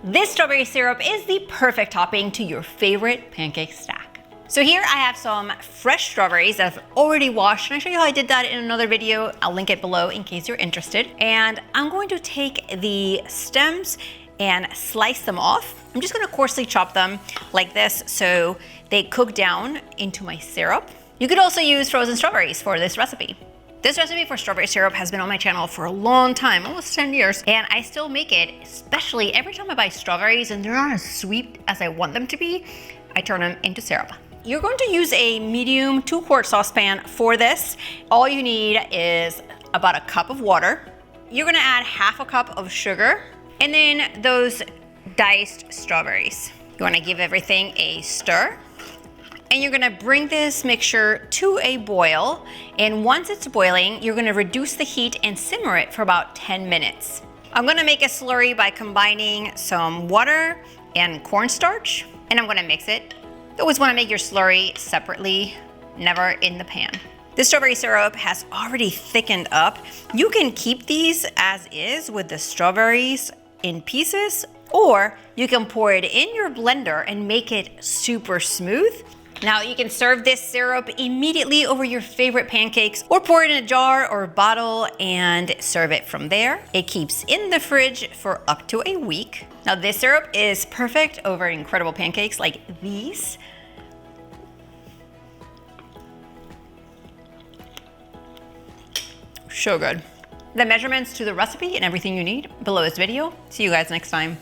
This strawberry syrup is the perfect topping to your favorite pancake stack. So here I have some fresh strawberries that I've already washed, and I'll show you how I did that in another video. I'll link it below in case you're interested. And I'm going to take the stems and slice them off. I'm just gonna coarsely chop them like this so they cook down into my syrup. You could also use frozen strawberries for this recipe. This recipe for strawberry syrup has been on my channel for a long time, almost 10 years, and I still make it, especially every time I buy strawberries and they're not as sweet as I want them to be, I turn them into syrup. You're going to use a medium 2-quart saucepan for this. All you need is about a cup of water. You're gonna add half a cup of sugar, and then those diced strawberries. You wanna give everything a stir, and you're gonna bring this mixture to a boil, and once it's boiling, you're gonna reduce the heat and simmer it for about 10 minutes. I'm gonna make a slurry by combining some water and cornstarch, and I'm gonna mix it. You always wanna make your slurry separately, never in the pan. This strawberry syrup has already thickened up. You can keep these as is with the strawberries in pieces, or you can pour it in your blender and make it super smooth. Now you can serve this syrup immediately over your favorite pancakes, or pour it in a jar or a bottle and serve it from there. It keeps in the fridge for up to a week. Now this syrup is perfect over incredible pancakes like these. So good. The measurements to the recipe and everything you need below this video. See you guys next time.